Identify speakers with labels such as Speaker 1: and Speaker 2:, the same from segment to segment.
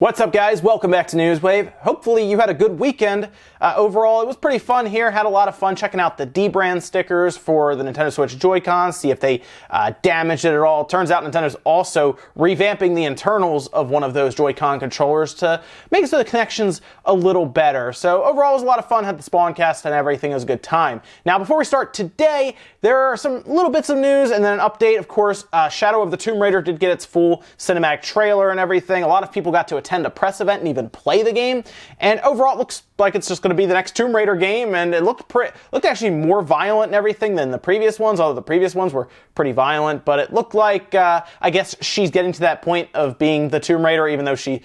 Speaker 1: What's up, guys? Welcome back to Newswave. Hopefully you had a good weekend. Overall, it was pretty fun here. Had a lot of fun checking out the D-brand stickers for the Nintendo Switch Joy-Cons, see if they damaged it at all. Turns out Nintendo's also revamping the internals of one of those Joy-Con controllers to make it so the connection's a little better. So overall, it was a lot of fun. Had the spawn cast and everything. It was a good time. Now, before we start today, there are some little bits of news and then an update. Of course, Shadow of the Tomb Raider did get its full cinematic trailer and everything. A lot of people got to attend a press event and even play the game, and overall it looks like it's just going to be the next Tomb Raider game, and it looked actually more violent and everything than the previous ones, although the previous ones were pretty violent. But it looked like I guess she's getting to that point of being the Tomb Raider, even though she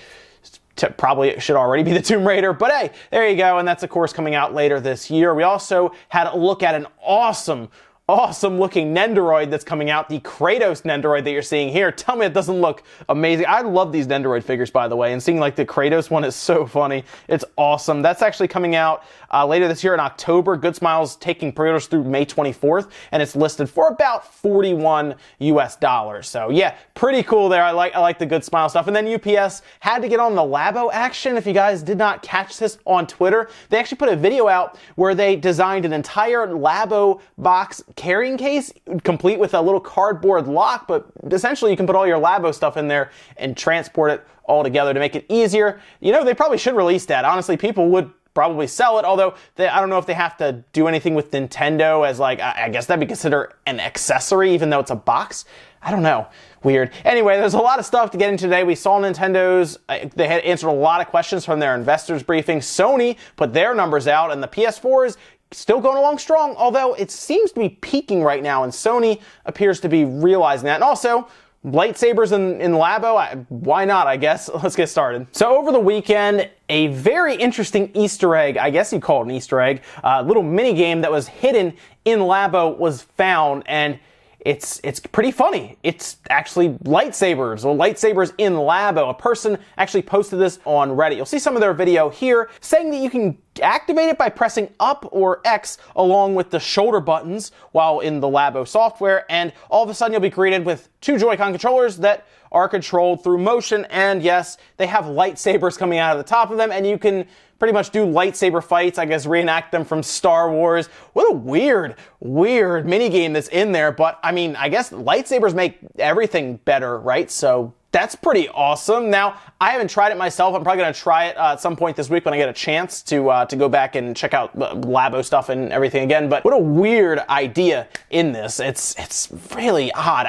Speaker 1: probably should already be the Tomb Raider. But hey, there you go, and that's of course coming out later this year. We also had a look at an awesome looking Nendoroid that's coming out, the Kratos Nendoroid that you're seeing here. Tell me it doesn't look amazing. I love these Nendoroid figures, by the way, and seeing like the Kratos one is so funny. It's awesome. That's actually coming out later this year in October. Good Smiles taking pre-orders through May 24th, and it's listed for about $41 US. So yeah, pretty cool there. I like the Good Smile stuff. And then UPS had to get on the Labo action. If you guys did not catch this on Twitter, they actually put a video out where they designed an entire Labo box carrying case complete with a little cardboard lock, but essentially you can put all your Labo stuff in there and transport it all together to make it easier. You know, they probably should release that. Honestly, people would probably sell it, although I don't know if they have to do anything with Nintendo as like, I guess that'd be considered an accessory even though it's a box. I don't know. Weird. Anyway, there's a lot of stuff to get into today. We saw Nintendo's, they had answered a lot of questions from their investors briefing. Sony put their numbers out, and the PS4 is still going along strong, although it seems to be peaking right now, and Sony appears to be realizing that. And also, lightsabers in Labo, why not, I guess? Let's get started. So over the weekend, a very interesting Easter egg, I guess you'd call it an Easter egg, little mini game that was hidden in Labo was found, and it's pretty funny. It's actually lightsabers, or lightsabers in Labo. A person actually posted this on Reddit. You'll see some of their video here saying that you can activate it by pressing up or X along with the shoulder buttons while in the Labo software, and all of a sudden you'll be greeted with two Joy-Con controllers that are controlled through motion, and yes, they have lightsabers coming out of the top of them, and you can pretty much do lightsaber fights, I guess reenact them from Star Wars. What a weird minigame that's in there, but I mean, I guess lightsabers make everything better, right? So that's pretty awesome. Now, I haven't tried it myself. I'm probably going to try it at some point this week when I get a chance to go back and check out Labo stuff and everything again. But what a weird idea in this. It's really odd.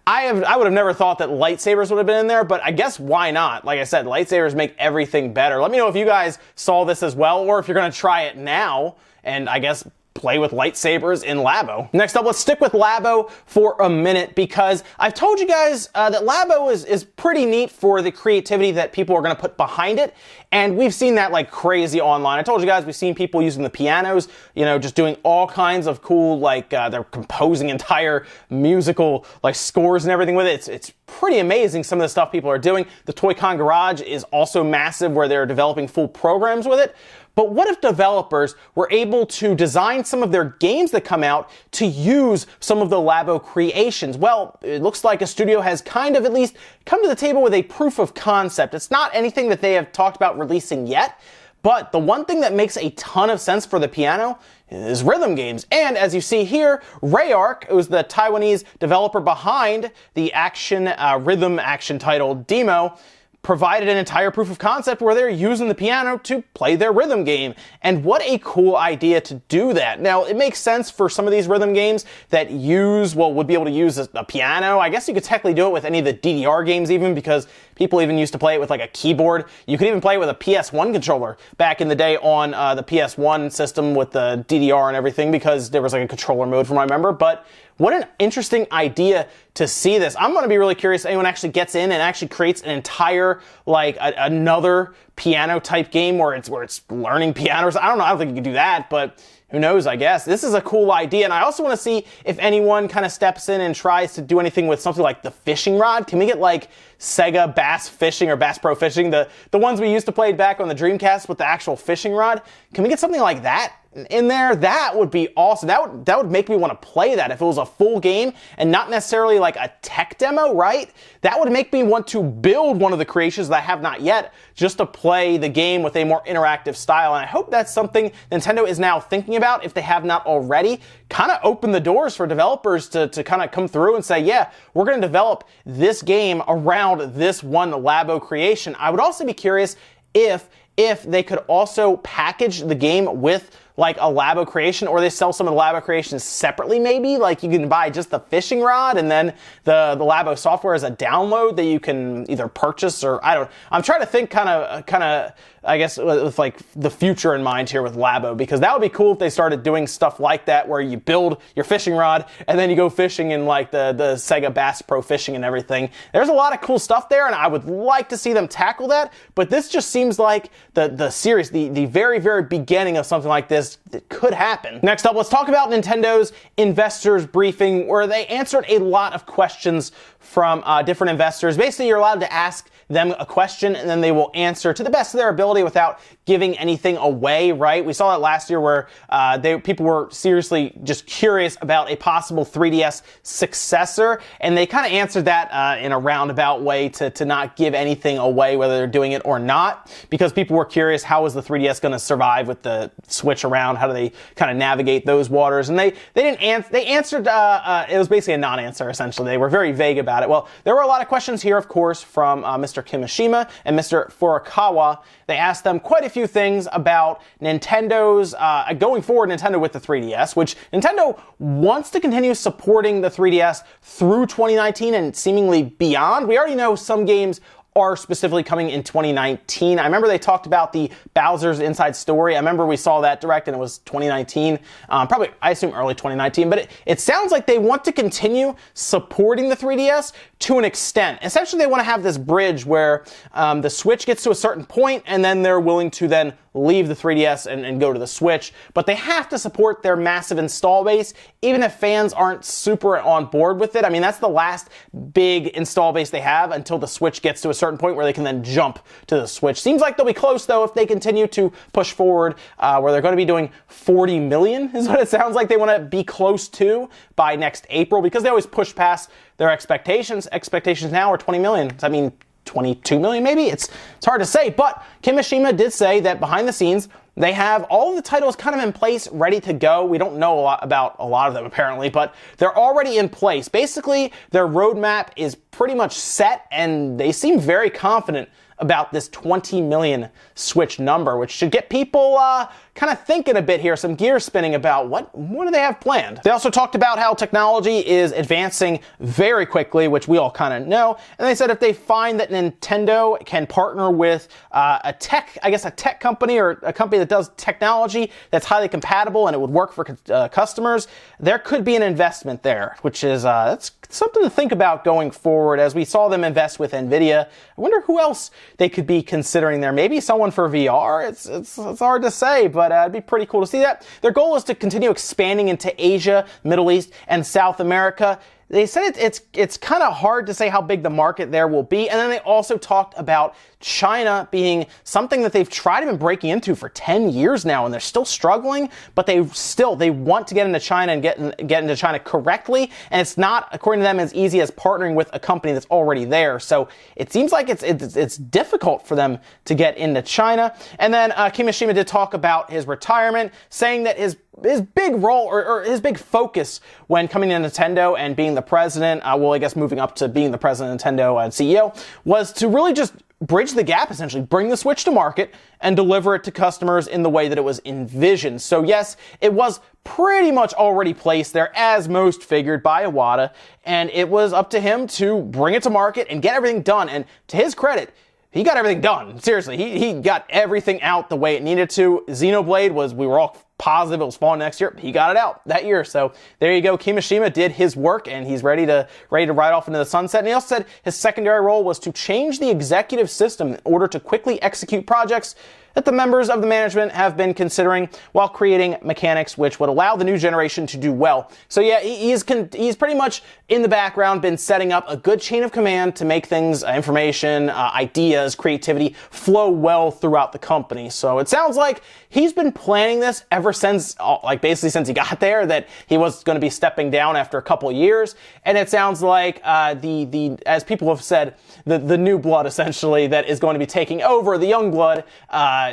Speaker 1: I would have never thought that lightsabers would have been in there, but I guess why not? Like I said, lightsabers make everything better. Let me know if you guys saw this as well, or if you're going to try it now and I guess play with lightsabers in Labo. Next up, let's stick with Labo for a minute, because I've told you guys that Labo is pretty neat for the creativity that people are going to put behind it, and we've seen that like crazy online. I told you guys we've seen people using the pianos, you know, just doing all kinds of cool, like they're composing entire musical like scores and everything with it. It's pretty amazing some of the stuff people are doing. The Toy-Con Garage is also massive, where they're developing full programs with it. But what if developers were able to design some of their games that come out to use some of the Labo creations? Well, it looks like a studio has kind of at least come to the table with a proof of concept. It's not anything that they have talked about releasing yet, but the one thing that makes a ton of sense for the piano is rhythm games. And as you see here, Rayark, who's the Taiwanese developer behind the rhythm action title Demo, provided an entire proof of concept where they're using the piano to play their rhythm game. And what a cool idea to do that. Now, it makes sense for some of these rhythm games that would be able to use a piano. I guess you could technically do it with any of the DDR games even, because people even used to play it with like a keyboard. You could even play it with a PS1 controller back in the day on the PS1 system with the DDR and everything, because there was like a controller mode from what I remember. But what an interesting idea to see this. I'm going to be really curious if anyone actually gets in and actually creates an entire, like, another piano type game where it's learning pianos. I don't know. I don't think you can do that, but who knows, I guess. This is a cool idea. And I also want to see if anyone kind of steps in and tries to do anything with something like the fishing rod. Can we get like Sega Bass Fishing or Bass Pro Fishing, the ones we used to play back on the Dreamcast with the actual fishing rod. Can we get something like that in there? That would be awesome. That would make me want to play that if it was a full game and not necessarily like a tech demo, right? That would make me want to build one of the creations that I have not yet, just to play the game with a more interactive style. And I hope that's something Nintendo is now thinking about, if they have not already. Kind of open the doors for developers to kind of come through and say, yeah, we're going to develop this game around this one Labo creation. I would also be curious if they could also package the game with like a Labo creation, or they sell some of the Labo creations separately maybe. Like you can buy just the fishing rod and then the Labo software as a download that you can either purchase or I'm trying to think kind of I guess with like the future in mind here with Labo, because that would be cool if they started doing stuff like that where you build your fishing rod and then you go fishing in like the Sega Bass Pro Fishing and everything. There's a lot of cool stuff there, and I would like to see them tackle that, but this just seems like the series, the very, very beginning of something like this that could happen. Next up, let's talk about Nintendo's investors briefing, where they answered a lot of questions from different investors. Basically, you're allowed to ask them a question and then they will answer to the best of their ability without giving anything away, right? We saw that last year where people were seriously just curious about a possible 3DS successor, and they kind of answered that in a roundabout way to not give anything away, whether they're doing it or not, because people were curious, how is the 3DS going to survive with the Switch around? How do they kind of navigate those waters? And they didn't answer. They answered. It was basically a non-answer, essentially. They were very vague about it. Well, there were a lot of questions here, of course, from Mr. Kimishima and Mr. Furukawa. They asked them quite a few things about Nintendo's going forward, Nintendo with the 3DS, which Nintendo wants to continue supporting the 3DS through 2019 and seemingly beyond. We already know some games are specifically coming in 2019. I remember they talked about the Bowser's Inside Story. I remember we saw that direct and it was 2019. Probably, I assume early 2019. But it sounds like they want to continue supporting the 3DS to an extent. Essentially, they want to have this bridge where the Switch gets to a certain point and then they're willing to then leave the 3DS and go to the Switch. But they have to support their massive install base, even if fans aren't super on board with it. I mean, that's the last big install base they have until the Switch gets to a certain point where they can then jump to the Switch. Seems like they'll be close, though, if they continue to push forward, where they're going to be doing 40 million, is what it sounds like they want to be close to by next April, because they always push past their expectations. Expectations now are 20 million. Does that mean 22 million maybe? It's hard to say, but Kimishima did say that behind the scenes, they have all of the titles kind of in place, ready to go. We don't know a lot about a lot of them apparently, but they're already in place. Basically, their roadmap is pretty much set, and they seem very confident about this 20 million Switch number, which should get people kind of thinking a bit here, some gears spinning about what do they have planned. They also talked about how technology is advancing very quickly, which we all kind of know, and they said if they find that Nintendo can partner with a tech company or a company that does technology that's highly compatible and it would work for customers, there could be an investment there, which is that's something to think about going forward. As we saw them invest with Nvidia, I wonder who else they could be considering there. Maybe someone for VR. It's hard to say, but it'd be pretty cool to see that. Their goal is to continue expanding into Asia, Middle East, and South America. They said it's kind of hard to say how big the market there will be. And then they also talked about China being something that they've tried to been breaking into for 10 years now, and they're still struggling, but they want to get into China and get into China correctly. And it's not, according to them, as easy as partnering with a company that's already there. So it seems like it's difficult for them to get into China. And then Kimishima did talk about his retirement, saying that his big role or his big focus when coming to Nintendo and being the president, moving up to being the president of Nintendo and CEO, was to really just bridge the gap, essentially, bring the Switch to market and deliver it to customers in the way that it was envisioned. So yes, it was pretty much already placed there, as most figured, by Iwata, and it was up to him to bring it to market and get everything done. And to his credit, he got everything done. Seriously, he got everything out the way it needed to. Xenoblade we were all positive it was fall next year. He got it out that year. So there you go. Kimishima did his work, and he's ready to ride off into the sunset. And he also said his secondary role was to change the executive system in order to quickly execute projects that the members of the management have been considering while creating mechanics which would allow the new generation to do well. So yeah, he's pretty much in the background been setting up a good chain of command to make things, information, ideas, creativity flow well throughout the company. So it sounds like he's been planning this ever since, like basically since he got there, that he was going to be stepping down after a couple of years. And it sounds like as people have said, the new blood essentially that is going to be taking over, the young blood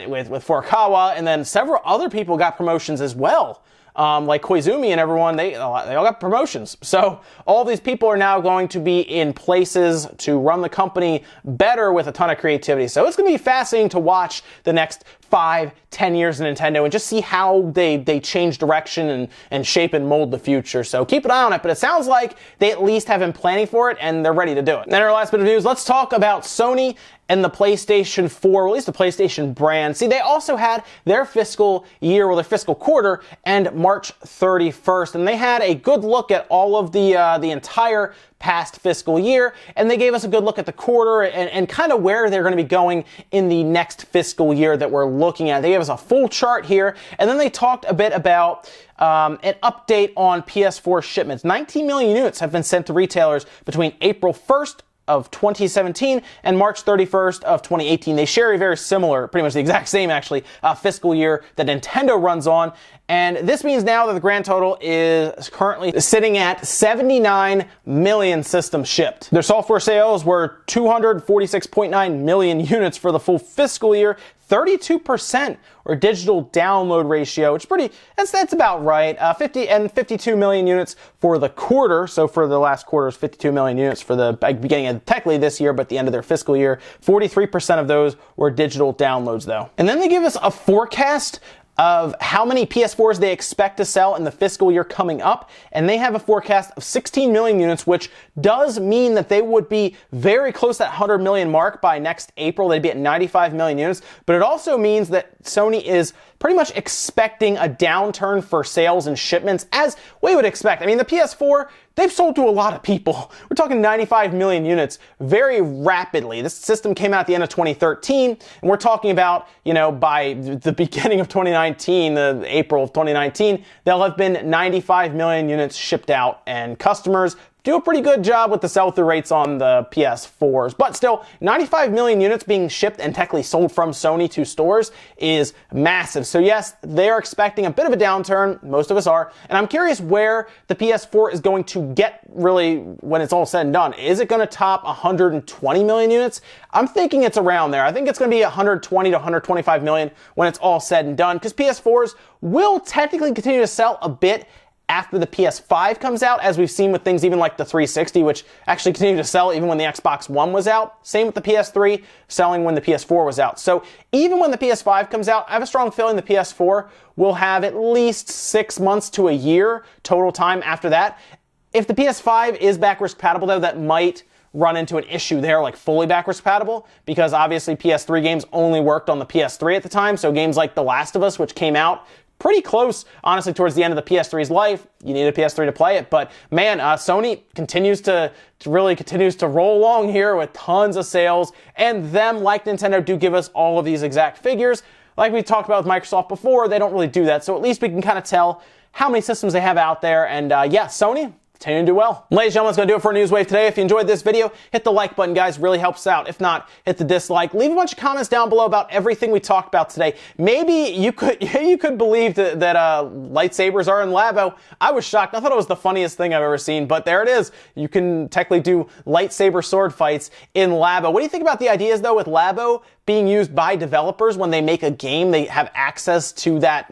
Speaker 1: with Furukawa, and then several other people got promotions as well. Like Koizumi and everyone, they all got promotions. So all these people are now going to be in places to run the company better with a ton of creativity. So it's going to be fascinating to watch the next 5-10 years in Nintendo and just see how they change direction and shape and mold the future. So keep an eye on it, but it sounds like they at least have been planning for it and they're ready to do it. And then our last bit of news, let's talk about Sony and the PlayStation 4, or at least the PlayStation brand. See, they also had their fiscal year, or their fiscal quarter, end March 31st, and they had a good look at all of the entire past fiscal year, and they gave us a good look at the quarter and kind of where they're going to be going in the next fiscal year that we're looking at. They gave us a full chart here, and then they talked a bit about an update on PS4 shipments. 19 million units have been sent to retailers between April 1st of 2017 and March 31st of 2018. They share a very similar, pretty much the exact same actually, fiscal year that Nintendo runs on. And this means now that the grand total is currently sitting at 79 million systems shipped. Their software sales were 246.9 million units for the full fiscal year. 32% or digital download ratio, which is that's about right. 52 million units for the quarter. So for the last quarter is 52 million units for the beginning of technically this year, but the end of their fiscal year. 43% of those were digital downloads though. And then they give us a forecast of how many PS4s they expect to sell in the fiscal year coming up, and they have a forecast of 16 million units, which does mean that they would be very close to that 100 million mark by next April. They'd be at 95 million units, but it also means that Sony is pretty much expecting a downturn for sales and shipments, as we would expect. I mean, the PS4, they've sold to a lot of people. We're talking 95 million units very rapidly. This system came out at the end of 2013, and we're talking about, by the beginning of 2019, the April of 2019, there'll have been 95 million units shipped out, and customers do a pretty good job with the sell-through rates on the PS4s. But still, 95 million units being shipped and technically sold from Sony to stores is massive. So yes, they are expecting a bit of a downturn. Most of us are. And I'm curious where the PS4 is going to get really when it's all said and done. Is it going to top 120 million units? I'm thinking it's around there. I think it's going to be 120 to 125 million when it's all said and done, because PS4s will technically continue to sell a bit after the PS5 comes out, as we've seen with things even like the 360, which actually continued to sell even when the Xbox One was out. Same with the PS3, selling when the PS4 was out. So even when the PS5 comes out, I have a strong feeling the PS4 will have at least 6 months to a year total time after that. If the PS5 is backwards compatible, though, that might run into an issue there, like fully backwards compatible, because obviously PS3 games only worked on the PS3 at the time. So games like The Last of Us, which came out pretty close, honestly, towards the end of the PS3's life. You need a PS3 to play it. But man, Sony continues to roll along here with tons of sales, and them, like Nintendo, do give us all of these exact figures. Like we talked about with Microsoft before, they don't really do that. So at least we can kind of tell how many systems they have out there. And yeah, Sony, continue to do well. Ladies and gentlemen, that's going to do it for Newswave today. If you enjoyed this video, hit the like button, guys. Really helps out. If not, hit the dislike. Leave a bunch of comments down below about everything we talked about today. Maybe you could believe that lightsabers are in Labo. I was shocked. I thought it was the funniest thing I've ever seen, but there it is. You can technically do lightsaber sword fights in Labo. What do you think about the ideas, though, with Labo being used by developers when they make a game? They have access to that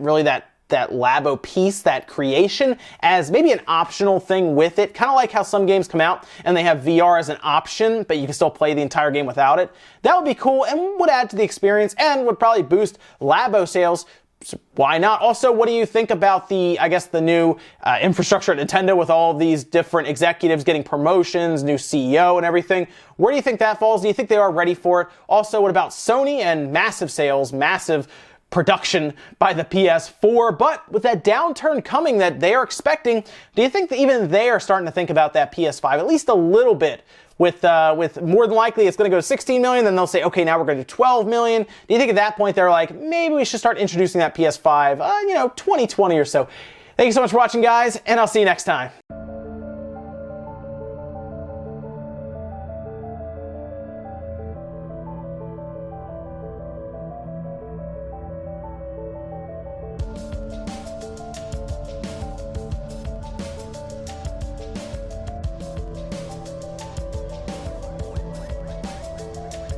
Speaker 1: Labo piece, that creation, as maybe an optional thing with it. Kind of like how some games come out and they have VR as an option, but you can still play the entire game without it. That would be cool and would add to the experience and would probably boost Labo sales. So why not? Also, what do you think about the new infrastructure at Nintendo with all these different executives getting promotions, new CEO and everything? Where do you think that falls? Do you think they are ready for it? Also, what about Sony and massive sales, massive production by the PS4, but with that downturn coming that they are expecting, do you think that even they are starting to think about that PS5 at least a little bit? With more than likely it's going to go to 16 million, then they'll say, okay, now we're going to do 12 million. Do you think at that point they're like, maybe we should start introducing that PS5, 2020 or so? Thank you so much for watching, guys, and I'll see you next time.